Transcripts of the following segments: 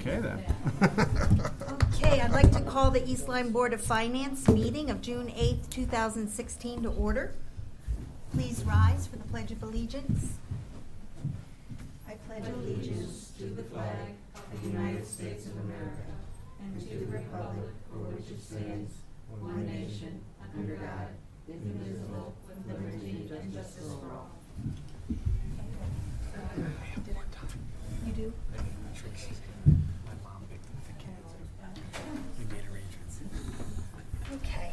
Okay, then. Okay, I'd like to call the East Lyme Board of Finance meeting of June 8th, 2016 to order. Please rise for the Pledge of Allegiance. I pledge allegiance to the flag of the United States of America and to the republic for which it stands, one nation, under God, indivisible, with liberty and justice for all. You do? My mom picked up the kids. We made arrangements. Okay.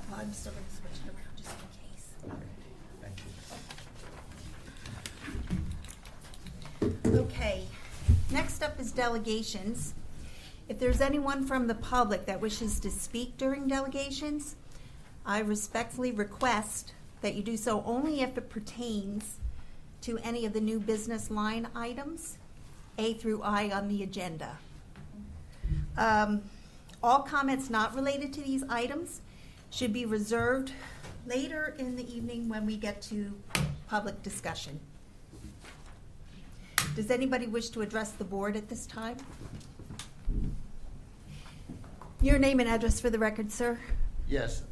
Well, I'm still going to switch it around just in case. Thank you. Okay. Next up is delegations. If there's anyone from the public that wishes to speak during delegations, I respectfully request that you do so only if it pertains to any of the new business line items, A through I on the agenda. All comments not related to these items should be reserved later in the evening when we get to public discussion. Does anybody wish to address the board at this time? Your name and address for the record, sir. Yes,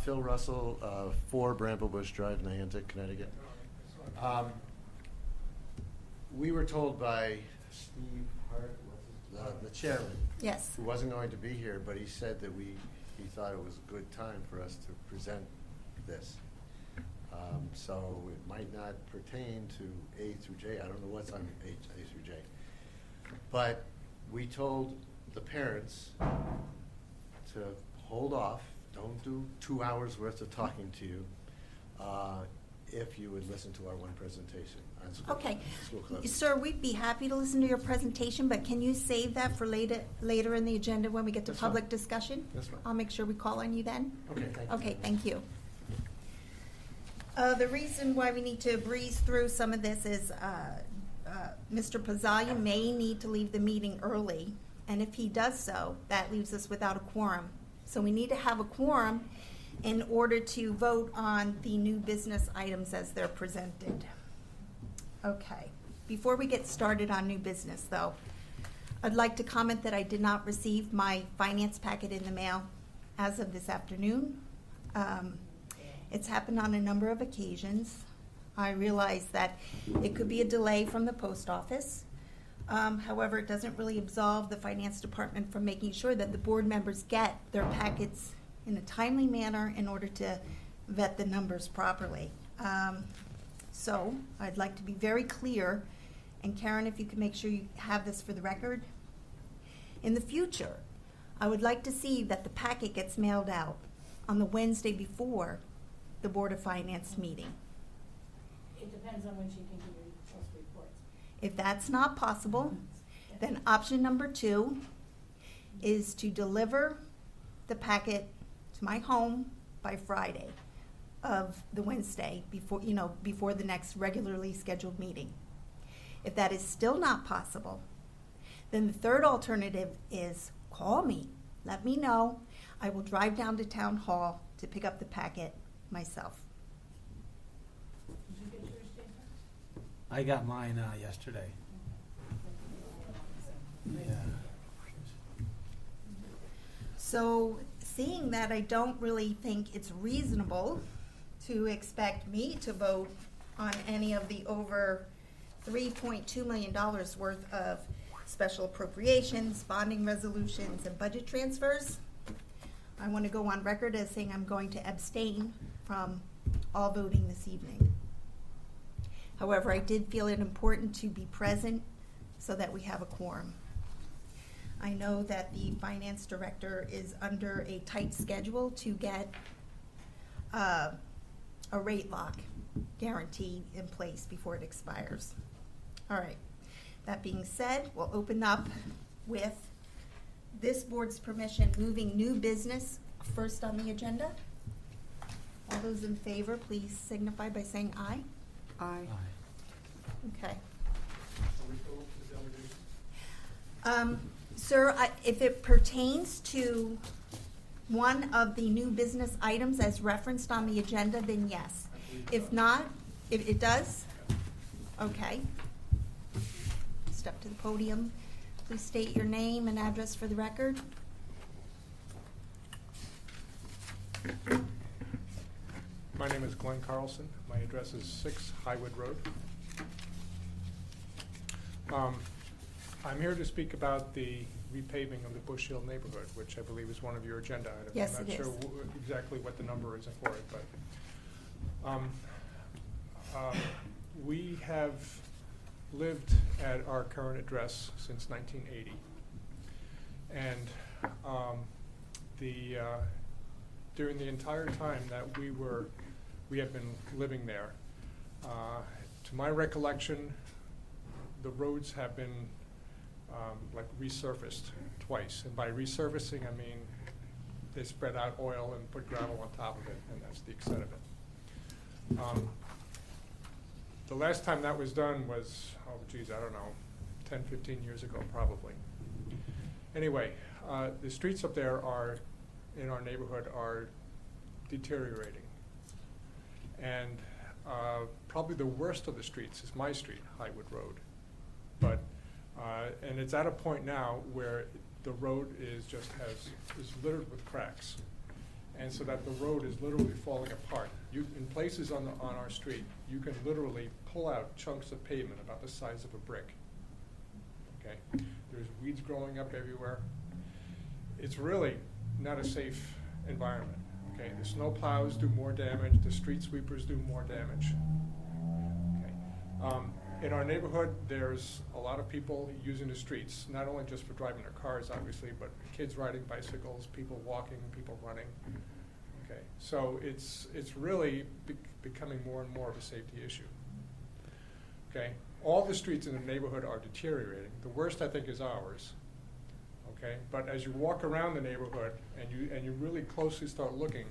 Phil Russell, 4 Bramblebush Drive, Niantic, Connecticut. We were told by Steve Hart, the chairman, Yes. who wasn't going to be here, but he said that he thought it was a good time for us to present this. So it might not pertain to A through J. I don't know what's on A through J. But we told the parents to hold off, don't do 2 hours worth of talking to you, if you would listen to our one presentation on school. Okay. School club. Sir, we'd be happy to listen to your presentation, but can you save that for later in the agenda when we get to That's fine. public discussion? That's fine. I'll make sure we call on you then. Okay, thank you. Okay, thank you. The reason why we need to breeze through some of this is Mr. Pazzalia may need to leave the meeting early, and if he does so, that leaves us without a quorum. So we need to have a quorum in order to vote on the new business items as they're presented. Okay, before we get started on new business though, I'd like to comment that I did not receive my finance packet in the mail as of this afternoon. It's happened on a number of occasions. I realize that it could be a delay from the post office. However, it doesn't really absolve the finance department from making sure that the board members get their packets in a timely manner in order to vet the numbers properly. So I'd like to be very clear, and Karen, if you can make sure you have this for the record. In the future, I would like to see that the packet gets mailed out on the Wednesday before the Board of Finance meeting. It depends on when she can give you those reports. If that's not possible, then option number 2 is to deliver the packet to my home by Friday of the Wednesday before the next regularly scheduled meeting. If that is still not possible, then the third alternative is call me, let me know. I will drive down to town hall to pick up the packet myself. Did you get yours, Jason? I got mine yesterday. Yeah. So, seeing that, I don't really think it's reasonable to expect me to vote on any of the over $3.2 million worth of special appropriations, bonding resolutions, and budget transfers. I want to go on record as saying I'm going to abstain from all voting this evening. However, I did feel it important to be present so that we have a quorum. I know that the finance director is under a tight schedule to get a rate lock guarantee in place before it expires. All right. That being said, we'll open up with this board's permission moving new business first on the agenda. All those in favor, please signify by saying aye. Aye. Okay. Sir, if it pertains to one of the new business items as referenced on the agenda, then yes. If not, if it does, okay. Step to the podium. Please state your name and address for the record. My name is Glenn Carlson. My address is 6 Highwood Road. I'm here to speak about the repaving of the Bush Hill neighborhood, which I believe is one of your agenda items. Yes, I'm it not sure is. Exactly what the number is for it, but we have lived at our current address since 1980. And during the entire time that we have been living there, to my recollection, the roads have been resurfaced twice. And by resurfacing, I mean they spread out oil and put gravel on top of it, and that's the extent of it. The last time that was done was, I don't know, 10, 15 years ago, probably. Anyway, the streets up there in our neighborhood are deteriorating. And probably the worst of the streets is my street, Highwood Road. But, and it's at a point now where the road is littered with cracks. And so that the road is literally falling apart. In places on our street, you can literally pull out chunks of pavement about the size of a brick. Okay? There's weeds growing up everywhere. It's really not a safe environment. Okay? The snow plows do more damage. The street sweepers do more damage. Okay? In our neighborhood, there's a lot of people using the streets, not only just for driving their cars, obviously, but kids riding bicycles, people walking, people running. Okay, so it's really becoming more and more of a safety issue. Okay, all the streets in the neighborhood are deteriorating. The worst, I think, is ours. Okay, but as you walk around the neighborhood and you really closely start looking,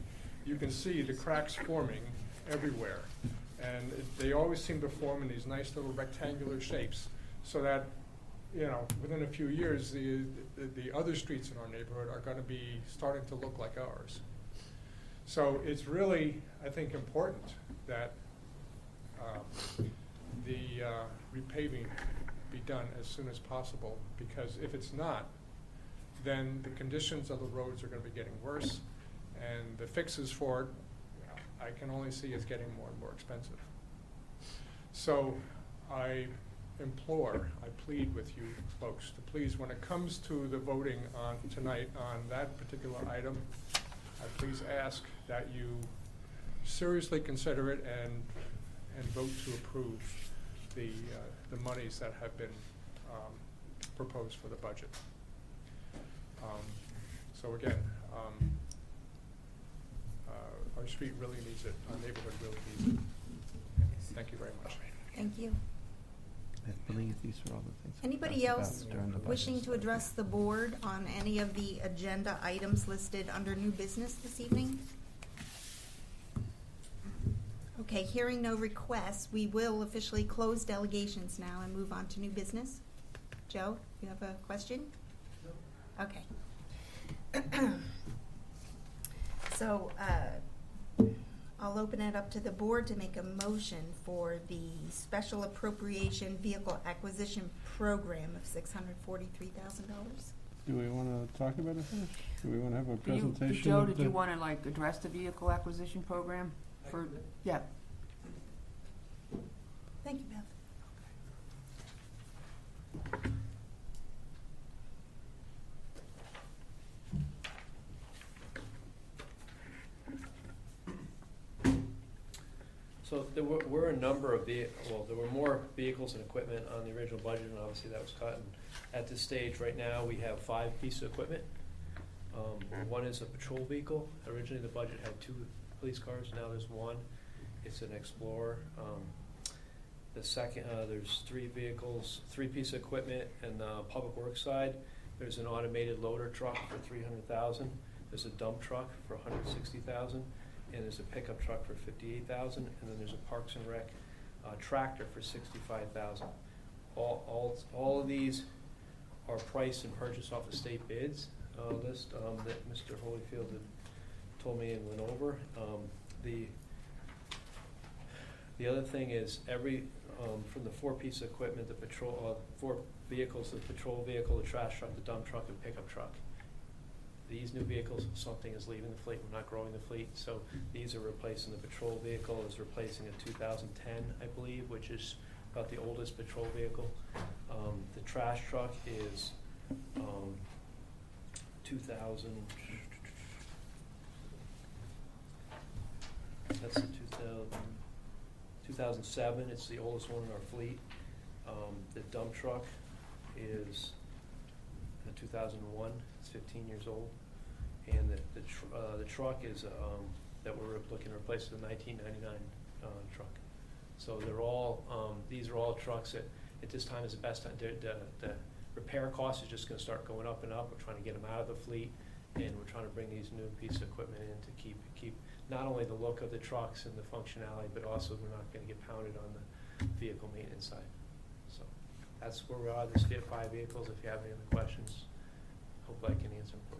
you can see the cracks forming everywhere. And they always seem to form in these nice little rectangular shapes, so that, within a few years, the other streets in our neighborhood are going to be starting to look like ours. So it's really, I think, important that the repaving be done as soon as possible, because if it's not, then the conditions of the roads are going to be getting worse, and the fixes for it, I can only see it's getting more and more expensive. So I plead with you folks to please, when it comes to the voting on tonight on that particular item, I please ask that you seriously consider it and vote to approve the monies that have been proposed for the budget. So again, our street really needs it. Our neighborhood really needs it. Thank you very much. Thank you. I believe these are all the things. we Anybody talked else about during the budget wishing to study. address the board on any of the agenda items listed under new business this evening? Okay, hearing no requests, we will officially close delegations now and move on to new business. Joe, you have a question? No. Okay. So, I'll open it up to the board to make a motion for the special appropriation vehicle acquisition program of $643,000. Do we want to talk about it first? Do we want to have a Do you- presentation? Joe, of did the- you want to address the vehicle acquisition program for, yeah. Thank you, Beth. So there were a number of there were more vehicles and equipment on the original budget, and obviously that was cut. And at this stage, right now, we have 5 pieces of equipment. One is a patrol vehicle. Originally, the budget had 2 police cars. Now there's 1. It's an Explorer. The second, there's 3 vehicles, 3 pieces of equipment. And the public works side, there's an automated loader truck for $300,000. There's a dump truck for $160,000. And there's a pickup truck for $58,000, and then there's a Parks and Rec tractor for $65,000. All of these are priced and purchased off the state bids list that Mr. Holyfield had told me and went over. The other thing is from the 4 pieces of equipment, the patrol, 4 vehicles, the patrol vehicle, the trash truck, the dump truck, and pickup truck. These new vehicles, something is leaving the fleet, we're not growing the fleet, so these are replacing the patrol vehicle, is replacing a 2010, I believe, which is about the oldest patrol vehicle. The trash truck is 2000, that's the 2007, it's the oldest one in our fleet. The dump truck is 2001, it's 15 years old. And the truck is, that we're looking to replace with a 1999 truck. So they're all, these are all trucks that at this time is the best time. The repair cost is just gonna start going up and up. We're trying to get them out of the fleet, and we're trying to bring these new pieces of equipment in to keep not only the look of the trucks and the functionality, but also we're not gonna get pounded on the vehicle maintenance side. So that's where we are. There's 5 vehicles. If you have any other questions, hope I can answer them for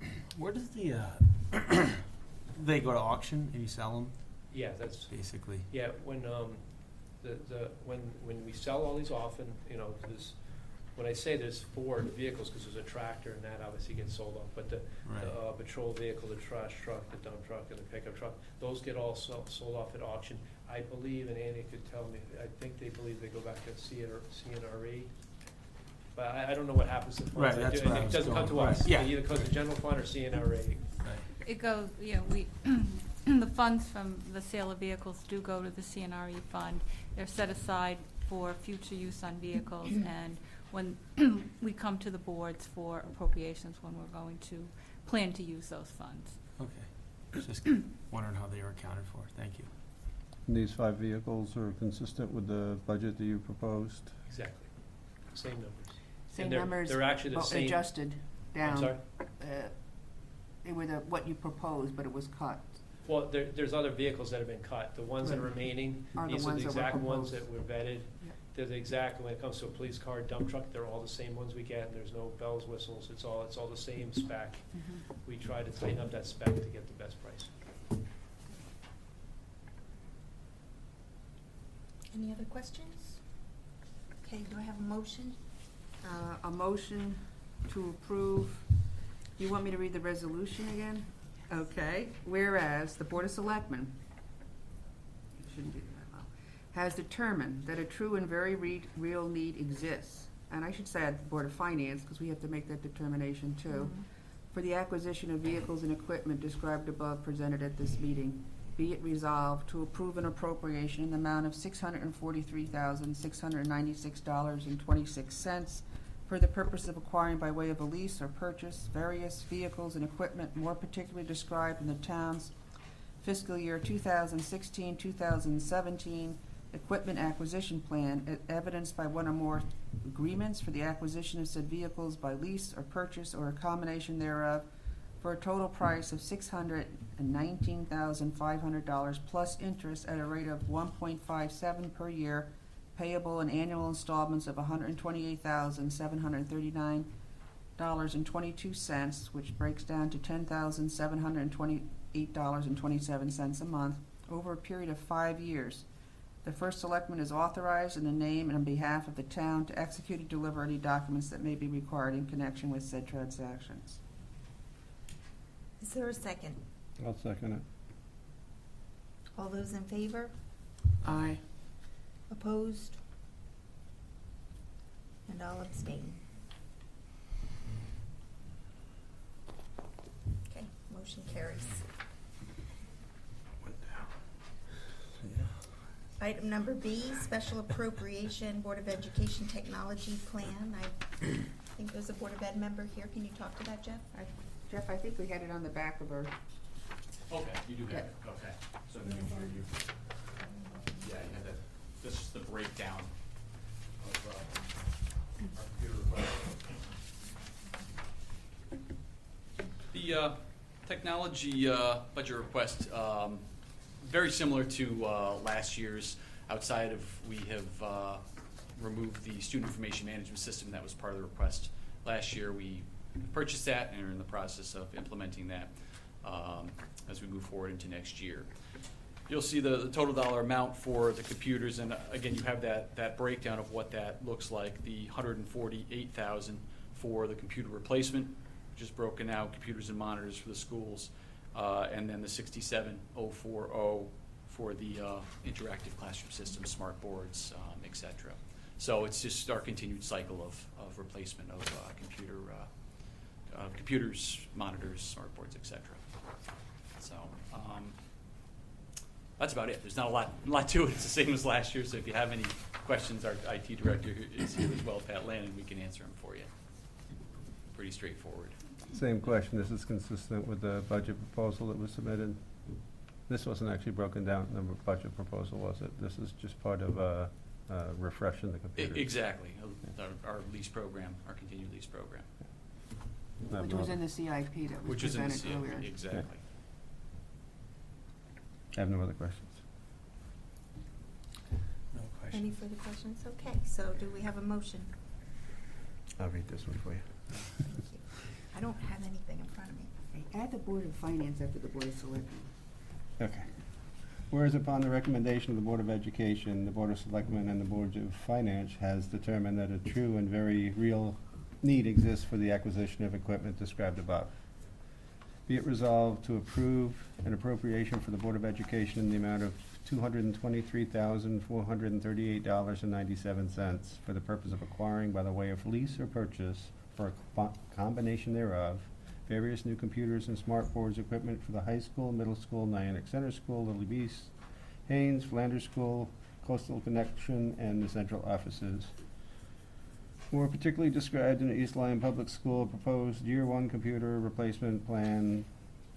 you. Where does the they go to auction and you sell them, Yeah, that's, basically? yeah, when, when we sell all these off, and, you know, there's, when I say there's 4 vehicles, because there's a tractor and that obviously gets sold off, but the Right. patrol vehicle, the trash truck, the dump truck, and the pickup truck, those get all sold off at auction. I believe, and Andy could tell me, I think they believe they go back to CNRE. But I don't know what happens to the funds. Right, that's where I It was doesn't come to going. us. Right, yeah. It either goes to general fund or CNRE. Right. It goes, you know, the funds from the sale of vehicles do go to the CNRE fund. They're set aside for future use on vehicles, and when we come to the boards for appropriations, when we're going to plan to use those funds. Okay. Just wondering how they are accounted for. Thank you. And these 5 vehicles are consistent with the budget that you proposed? Exactly. Same numbers. Same And they're- numbers, they're actually the but same- adjusted down. I'm sorry? They were what you proposed, but it was cut. Well, there's other vehicles that have been cut. The ones that are Right. remaining, Are the these are ones the that were exact ones proposed. that were vetted. Yeah. They're the exact, when it comes to a police car, dump truck, they're all the same ones we get, and there's no bells, whistles, it's all the same spec. We try to tighten up that spec to get the best price. Any other questions? Okay, do I have a motion? A motion to approve, you want me to read the resolution again? Okay, whereas the Board of Selectmen, shouldn't do that now, has determined that a true and very real need exists, and I should say at the Board of Finance, because we have to make that determination too, for the acquisition of vehicles and equipment described above presented at this meeting, be it resolved to approve an appropriation in the amount of $643,696.26 for the purpose of acquiring by way of a lease or purchase various vehicles and equipment more particularly described in the town's fiscal year 2016-2017 equipment acquisition plan, evidenced by one or more agreements for the acquisition of said vehicles by lease or purchase or a combination thereof, for a total price of $619,500 plus interest at a rate of 1.57 per year, payable in annual installments of $128,739.22, which breaks down to $10,728.27 a month over a period of 5 years. The first selectman is authorized in the name and on behalf of the town to execute and deliver any documents that may be required in connection with said transactions. Is there a second? I'll second it. All those in favor? Aye. Opposed? And I'll abstain. Okay, motion carries. Item number B, special appropriation, Board of Education Technology Plan. I think there's a Board of Ed member here. Can you talk to that, Jeff? Jeff, I think we had it on the back of our, Okay, you do have it, okay. So make sure you, yeah, you have this is the breakdown of, our computer request. The, technology, budget request, very similar to, last year's, outside of, we have, removed the student information management system that was part of the request. Last year, we purchased that and are in the process of implementing that as we move forward into next year. you'll see the total dollar amount for the computers, and again, you have that breakdown of what that looks like. The 148,000 for the computer replacement, which is broken out, computers and monitors for the schools, and then the 67,040 for the interactive classroom systems, smart boards, et cetera. So it's just our continued cycle of replacement of computers, monitors, smart boards, et cetera. So that's about it. There's not a lot to it. It's the same as last year. So if you have any questions, our IT director is here as well, Pat Lannon. We can answer them for you. Pretty straightforward. Same question, this is consistent with the budget proposal that was submitted? This wasn't actually broken down in the budget proposal, was it? This is just part of refreshing the computers? Exactly. Our lease program, our continued lease program. Which was in the CIP that was Which is in the presented CIP, earlier. exactly. I have no other questions. No question. Any further questions? Okay, so do we have a motion? I'll read this one for you. Thank you. I don't have anything in front of me. Okay, add the Board of Finance after the Board of Selectmen. Okay. Whereas upon the recommendation of the Board of Education, the Board of Selectmen and the Board of Finance has determined that a true and very real need exists for the acquisition of equipment described above. Be it resolved to approve an appropriation for the Board of Education in the amount of $223,438.97 for the purpose of acquiring by the way of lease or purchase for a combination thereof various new computers and smart boards equipment for the high school, middle school, Niantic Center School, Lily Beast, Haynes, Flanders School, Coastal Connection, and the central offices. More particularly described in the East Lyme Public School proposed Year 1 computer replacement plan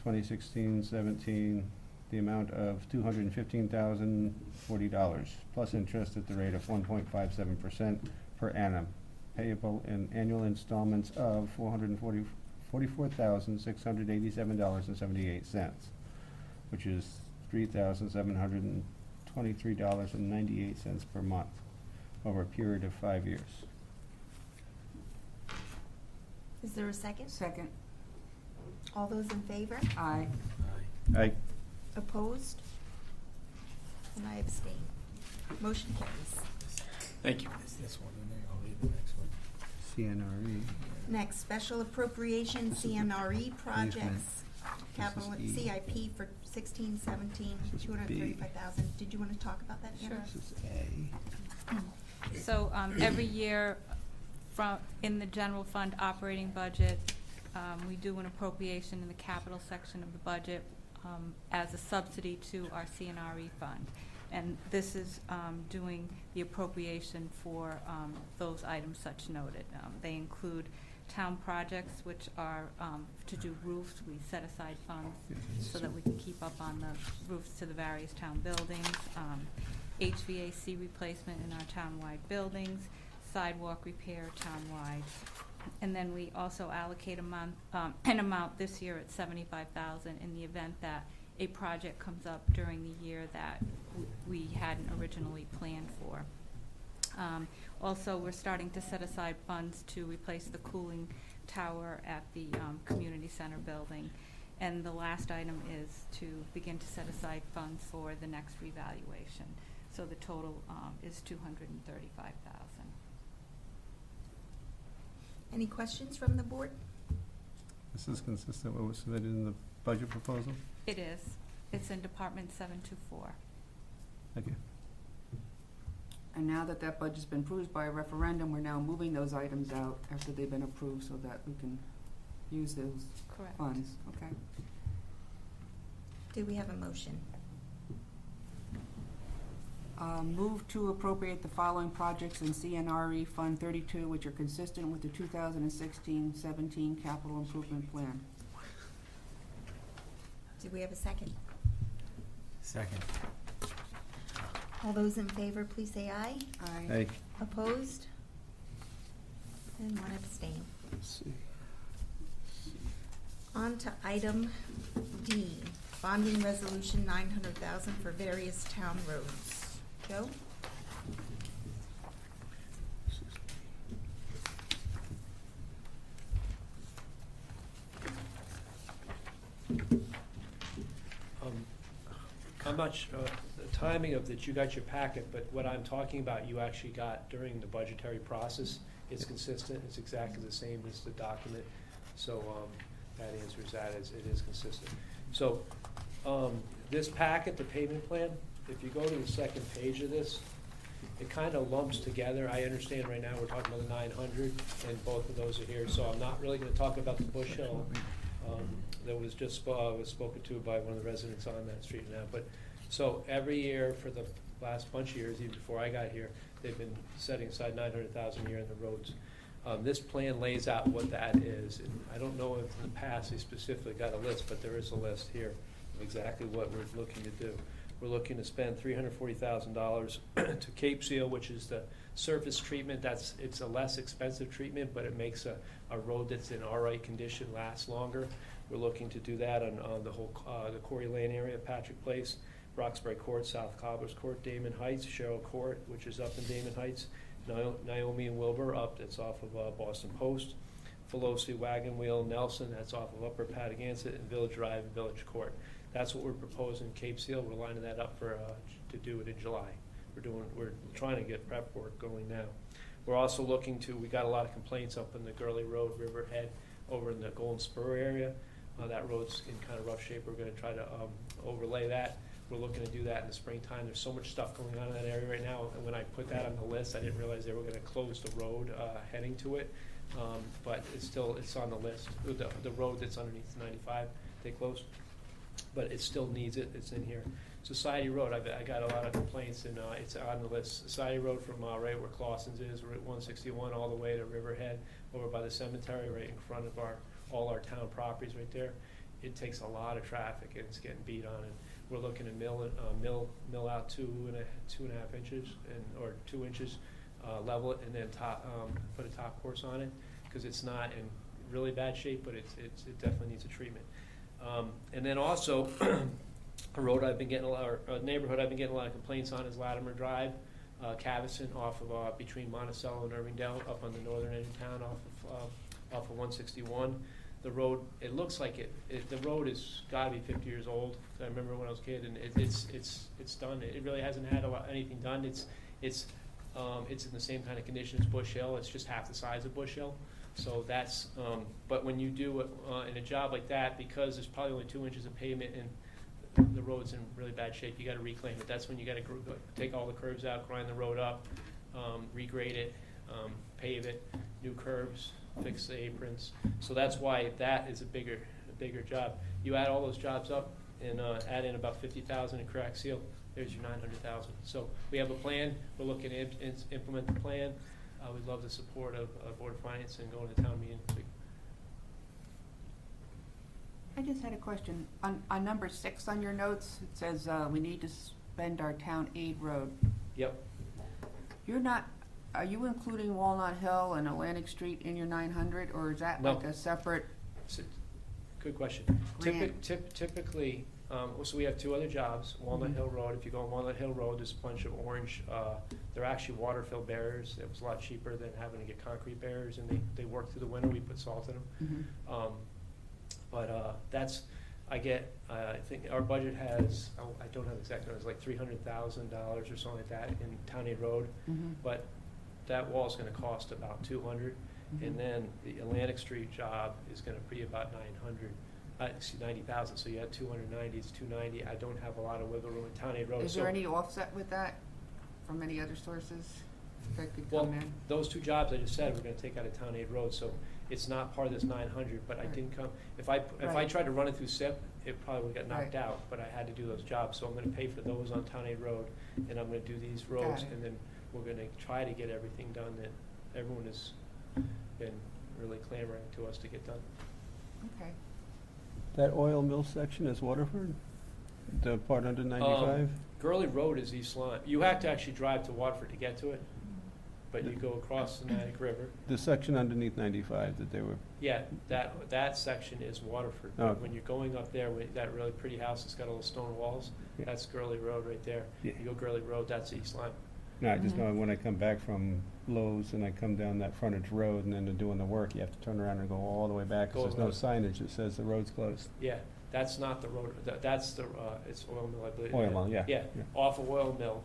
2016-17, the amount of $215,040 plus interest at the rate of 1.57% per annum, payable in annual installments of $44,687.78, which is $3,723.98 per month over a period of 5 years. Is there a second? Second. All those in favor? Aye. Aye. Opposed? And I abstain. Motion carries. Thank you. Is this one in there? I'll leave the next one. CNRE. Next, special appropriation This is the CNRE projects, capital This is E. CIP for 16-17, This is B. 235,000. Did you want to talk about that, Anna? This is A. So every year, in the general fund operating budget, we do an appropriation in the capital section of the budget as a subsidy to our CNRE fund. And this is doing the appropriation for those items such noted. They include town projects, which are to do roofs. We set aside funds so that we can keep up on the roofs to the various town buildings, HVAC replacement in our townwide buildings, sidewalk repair townwide. And then we also allocate an amount this year at $75,000 in the event that a project comes up during the year that we hadn't originally planned for. Also, we're starting to set aside funds to replace the cooling tower at the community center building. And the last item is to begin to set aside funds for the next revaluation. So the total is $235,000. Any questions from the board? This is consistent with what was submitted in the budget proposal? It is. It's in Department 724. Thank you. And now that that budget's been approved by a referendum, we're now moving those items out after they've been approved so that we can use those Correct. funds. Okay. Do we have a motion? Move to appropriate the following projects in CNRE Fund 32, which are consistent with the 2016-17 capital improvement plan. Do we have a second? Second. All those in favor, please say aye. Aye. Aye. Opposed? And one abstain. Let's see. On to item D, bonding resolution 900,000 for various town roads. Joe? I'm not sure, the timing of that, you got your packet, but what I'm talking about, you actually got during the budgetary process. It's consistent, it's exactly the same as the document, so, that answers that, it is consistent. So, this packet, the payment plan, if you go to the second page of this, it kind of lumps together. I understand right now we're talking about the 900, and both of those are here, so I'm not really gonna talk about the Bush Hill. That was just, was spoken to by one of the residents on that street now, but, so every year for the last bunch of years, even before I got here, they've been setting aside 900,000 a year in the roads. This plan lays out what that is, and I don't know if in the past they specifically got a list, but there is a list here of exactly what we're looking to do. We're looking to spend $340,000 to Cape Seal, which is the surface treatment. It's a less expensive treatment, but it makes a road that's in all right condition last longer. We're looking to do that on the whole, the Corey Lane area, Patrick Place, Roxbury Court, South Cobblers Court, Damon Heights, Sherrill Court, which is up in Damon Heights, Naomi and Wilbur, up, that's off of Boston Post, Pelosi, Wagon Wheel, Nelson, that's off of Upper Patagonia, and Village Drive and Village Court. That's what we're proposing, Cape Seal. We're lining that up for, to do it in July. We're trying to get prep work going now. We're also looking to, we got a lot of complaints up in the Gurley Road, Riverhead, over in the Golden Spur area. That road's in kind of rough shape. We're gonna try to overlay that. We're looking to do that in the springtime. There's so much stuff going on in that area right now, and when I put that on the list, I didn't realize they were gonna close the road heading to it. But it's on the list. The road that's underneath 95, they closed, but it still needs it. It's in here. Society Road, I got a lot of complaints, and it's on the list. Society Road from right where Clausen's is, Route 161, all the way to Riverhead, over by the cemetery, right in front of all our town properties right there. It takes a lot of traffic, and it's getting beat on. And we're looking to mill out 2.5 inches, or 2 inches, level it, and then put a top course on it, because it's not in really bad shape, but it definitely needs a treatment. And then also, a road I've been getting a neighborhood I've been getting a lot of complaints on is Latimer Drive, Cavison, off of between Monticello and Irvingdale, up on the northern end of town, off of 161. The road, it looks like the road has got to be 50 years old. I remember when I was a kid, and it's done. It really hasn't had anything done. It's in the same kind of condition as Bush Hill. It's just half the size of Bush Hill. So that's, but when you do it in a job like that, because there's probably only 2 inches of pavement and the road's in really bad shape, you got to reclaim it. That's when you got to take all the curbs out, grind the road up, regrade it, pave it, new curbs, fix the aprons. So that's why that is a bigger job. You add all those jobs up and add in about 50,000 in crack seal, there's your 900,000. So we have a plan. We're looking to implement the plan. We'd love the support of Board of Finance and going to town meeting. I just had a question. On number 6 on your notes, it says we need to spend our town aid road. Yep. Are you including Walnut Hill and Atlantic Street in your 900, or is that No. like a separate? Good question. Grant. Typically, so we have 2 other jobs. Walnut Hill Road, if you go on Walnut Hill Road, there's a bunch of orange, they're actually water-filled barriers. It was a lot cheaper than having to get concrete barriers, and they work through the winter. We put salt in them. Mhm. But I think our budget has, I don't have exact numbers, like $300,000 or something like that in Town Aid Road. Mhm. But that wall's gonna cost about 200, and then the Atlantic Street job is gonna be about 90,000, so you had 290, it's 290. I don't have a lot of wiggle room in Town Aid Road. Is there any offset with that from any other sources that could Well, come in? those 2 jobs I just said, we're gonna take out of Town Aid Road, so it's not part of this 900, but I Right. didn't come, if I Right. tried to run it through SIP, it probably would've got knocked Right. out, but I had to do those jobs, so I'm gonna pay for those on Town Aid Road, and I'm gonna do these roads, Got it. and then we're gonna try to get everything done that everyone has been really clamoring to us to get done. Okay. That oil mill section is Waterford? The part under 95? Gurley Road is East Lyme. You have to actually drive to Waterford to get to it, but you go across the Natick River. The section underneath 95 that they were, Yeah, that section is Waterford. Oh. When you're going up there, with that really pretty house that's got all the stone walls, Yeah. that's Gurley Road right there. Yeah. You go Gurley Road, that's East Lyme. no, I just Mhm. know when I come back from Lowe's and I come down that frontage road and then they're doing the work, you have to turn around and go all the way back, Go because there's no around. signage that says the road's closed. Yeah, That's not the road, that's the, it's Oil Mill, I believe. Oil Mill, yeah, Yeah, yeah. off of Oil Mill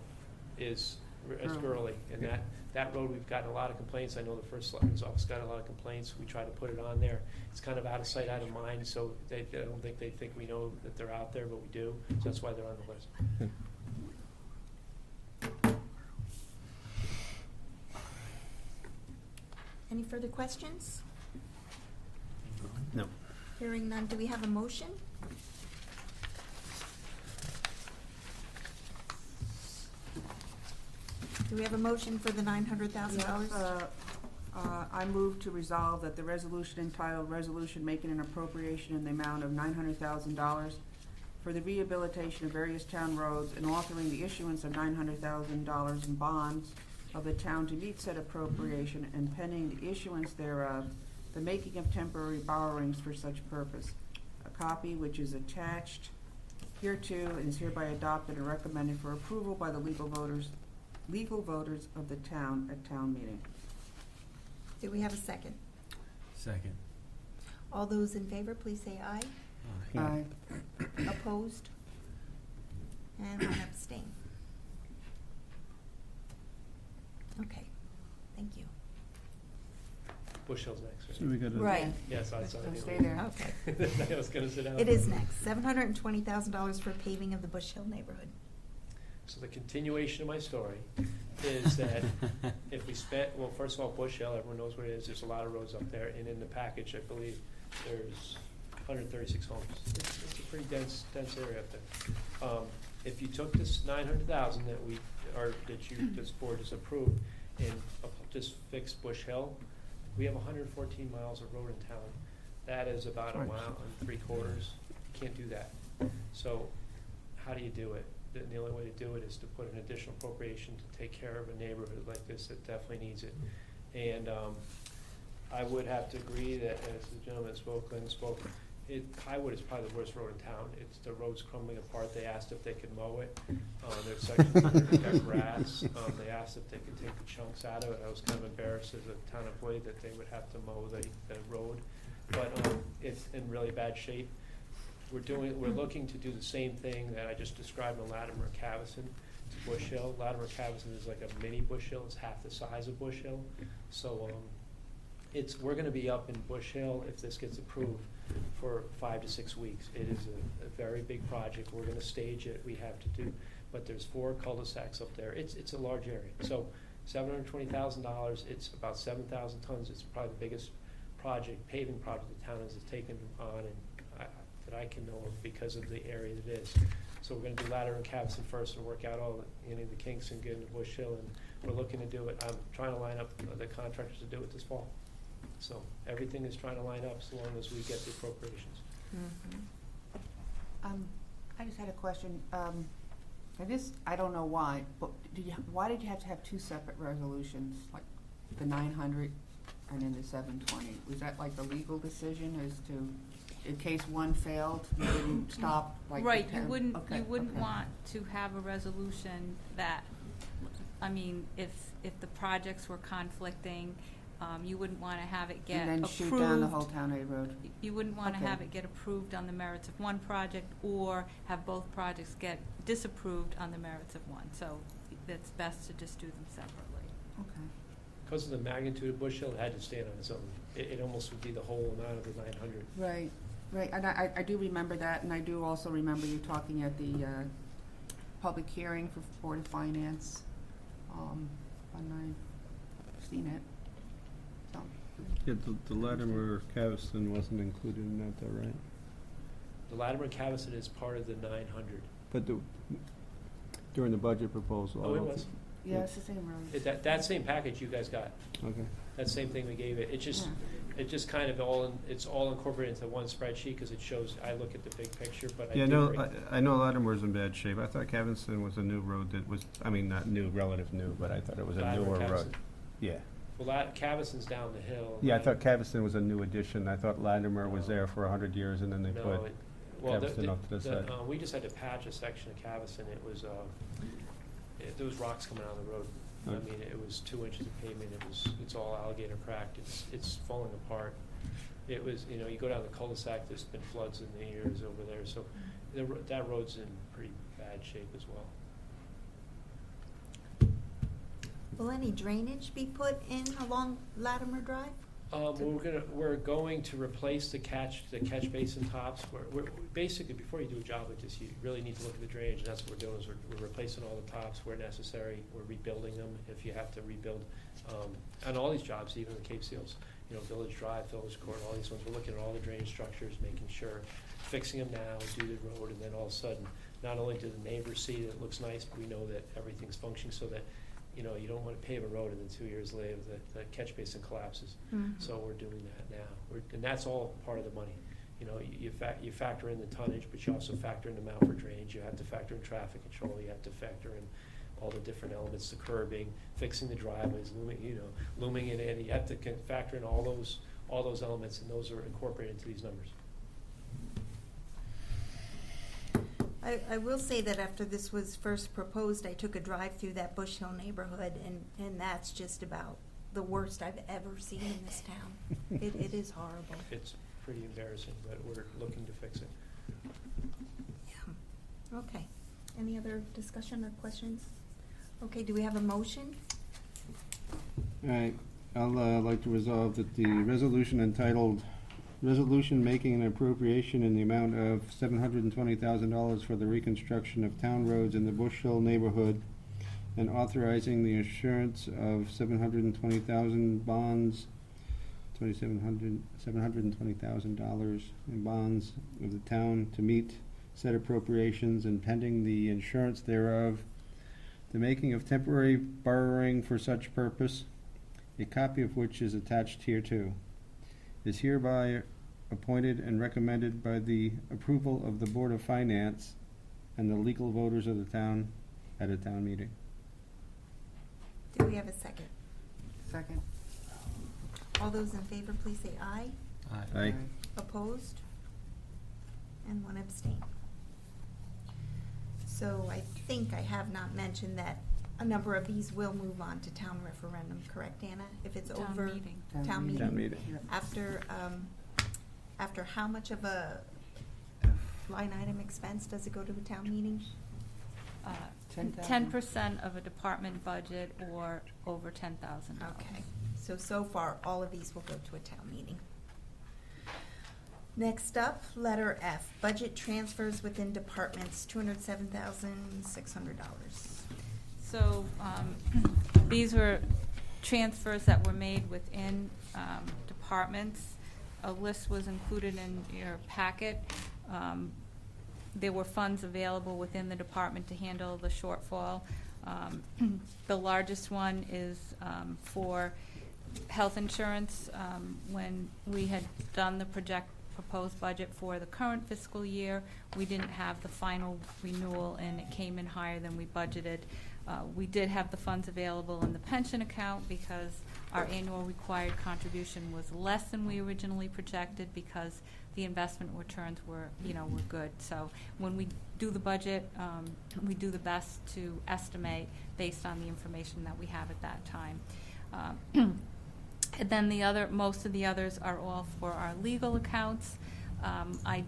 is Gurley. Gurley, and Yeah. that road, we've gotten a lot of complaints. I know the first selectman's office got a lot of complaints. We try to put it on there. It's kind of out of sight, out of mind, so I don't think they think we know that they're out there, but we do, so that's why they're on the list. Any further questions? No. Hearing none, do we have a motion? Do we have a motion for the $900,000? I move to resolve that the resolution entitled Resolution Making an Appropriation in the Amount of $900,000 for the rehabilitation of various town roads and authoring the issuance of $900,000 in bonds of the town to meet said appropriation and pending the issuance thereof, the making of temporary borrowings for such purpose. A copy which is attached hereto and is hereby adopted and recommended for approval by the legal voters of the town at town meeting. Do we have a second? Second. All those in favor, please say aye. Aye. Opposed? And one abstain. Okay, thank you. Bush Hill's next, So right? we got to. Right. Yes, I saw Gonna it. stay there. Okay. I was gonna sit down. It is next, $720,000 for paving of the Bush Hill neighborhood. So the continuation of my story is that if we spent, well, first of all, Bush Hill, everyone knows what it is, there's a lot of roads up there, and in the package, I believe, there's 136 homes. It's a pretty dense area up there. If you took this 900,000 this board has approved, and just fixed Bush Hill, we have 114 miles of road in town. That is about a mile and 3/4. You can't do that. So how do you do it? The only way to do it is to put an additional appropriation to take care of a neighborhood like this that definitely needs it. And I would have to agree that, as the gentleman spoke, Highwood is probably the worst road in town. It's, the road's crumbling apart. They asked if they could mow it. There's sections that got grass. They asked if they could take the chunks out of it. I was kind of embarrassed as a town employee that they would have to mow the road. But it's in really bad shape. We're looking to do the same thing that I just described in Latimer Cavison to Bush Hill. Latimer Cavison is like a mini Bush Hill. It's half the size of Bush Hill. So we're gonna be up in Bush Hill if this gets approved for 5 to 6 weeks. It is a very big project. We're gonna stage it. We have to do, but there's 4 cul-de-sacs up there. It's a large area. So $720,000, it's about 7,000 tons. It's probably the biggest paving project the town has taken on that I can know of because of the area it is. So we're gonna do Latimer and Cavison first and work out all the kinks and get into Bush Hill, and we're looking to do it. I'm trying to line up the contractors to do it this fall. So everything is trying to line up so long as we get the appropriations. I just had a question. I don't know why, but why did you have to have 2 separate resolutions, like the 900 and then the 720? Was that like the legal decision as to, in case one failed, you wouldn't stop like the Right, you 10? wouldn't Okay. want to have a resolution that, I mean, if the projects were conflicting, you wouldn't wanna have it get And approved. then shoot down the whole town aid road. You wouldn't wanna Okay. have it get approved on the merits of one project, or have both projects get disapproved on the merits of one. So it's best to just do them separately. Okay. Because of the magnitude of Bush Hill, it had to stand on its own. It almost would be the whole amount of the 900. Right, and I do remember that, and I do also remember you talking at the public hearing for Board of Finance, when I've seen it, so. Yeah, the Latimer Cavison wasn't included in that though, right? The Latimer Cavison is part of the 900. But during the budget proposal. I Oh, it don't was? think- Yeah, it's the same road. That same package you guys got, Okay. that same thing we gave it, it just kind of it's all incorporated into one spreadsheet, because it shows, I look at the big picture, but I Yeah, do no, agree. I know Latimer's in bad shape. I thought Cavison was a new road that was, I mean, not new, relative new, but I thought it was a Latimer, newer Cavison. road. Yeah. Well, Cavison's down the hill. Yeah, I thought Cavison was a new addition. I thought Latimer was there for 100 years and then they No, put well, Cavison off to the side. we just had to patch a section of Cavison. It was, there was rocks coming out of the road. I Okay. mean, it was 2 inches of pavement. It's all alligator cracked. It's falling apart. It was, you know, you go down the cul-de-sac, there's been floods in the years over there, so that road's in pretty bad shape as well. Will any drainage be put in along Latimer Drive? We're going to replace the catch basin tops. We're basically, before you do a job like this, you really need to look at the drainage, and that's what we're doing, is we're replacing all the tops where necessary. We're rebuilding them if you have to rebuild. On all these jobs, even the Cape Seals, you know, Village Drive, Village Court, all these ones, we're looking at all the drainage structures, making sure, fixing them now, do the road, and then all of a sudden, not only do the neighbors see that it looks nice, but we know that everything's functioning so that, you know, you don't want to pave a road and then 2 years later, the catch basin collapses. Mhm. So we're doing that now. And that's all part of the money. You know, you factor in the tonnage, but you also factor in the amount for drainage. You have to factor in traffic control. You have to factor in all the different elements, the curbing, fixing the driveways, looming it in. You have to factor in all those elements, and those are incorporated into these numbers. I will say that after this was first proposed, I took a drive through that Bush Hill neighborhood, and that's just about the worst I've ever seen in this town. It is horrible. It's pretty embarrassing, but we're looking to fix it. Yeah. Okay. Any other discussion or questions? Okay, do we have a motion? All right, I'll like to resolve that the resolution entitled, "Resolution making an appropriation in the amount of $720,000 for the reconstruction of town roads in the Bush Hill neighborhood and authorizing the insurance of $720,000 bonds, $720,000 in bonds of the town to meet said appropriations and pending the insurance thereof, the making of temporary borrowing for such purpose, a copy of which is attached hereto, is hereby appointed and recommended by the approval of the Board of Finance and the legal voters of the town at a town meeting." Do we have a second? Second. All those in favor, please say aye. Aye. Opposed? And one abstain. So I think I have not mentioned that a number of these will move on to town referendum, correct, Anna? If it's Town over. meeting. Town meeting. Town meeting. Yep. After how much of a line item expense does it go to a town meeting? 10% of a department budget or over $10,000. Okay, so far, all of these will go to a town meeting. Next up, letter F, budget transfers within departments, $207,600. So these were transfers that were made within departments. A list was included in your packet. There were funds available within the department to handle the shortfall. The largest one is for health insurance. When we had done the proposed budget for the current fiscal year, we didn't have the final renewal, and it came in higher than we budgeted. We did have the funds available in the pension account because our annual required contribution was less than we originally projected because the investment returns were good. So when we do the budget, we do the best to estimate based on the information that we have at that time. And then most of the others are all for our legal accounts. I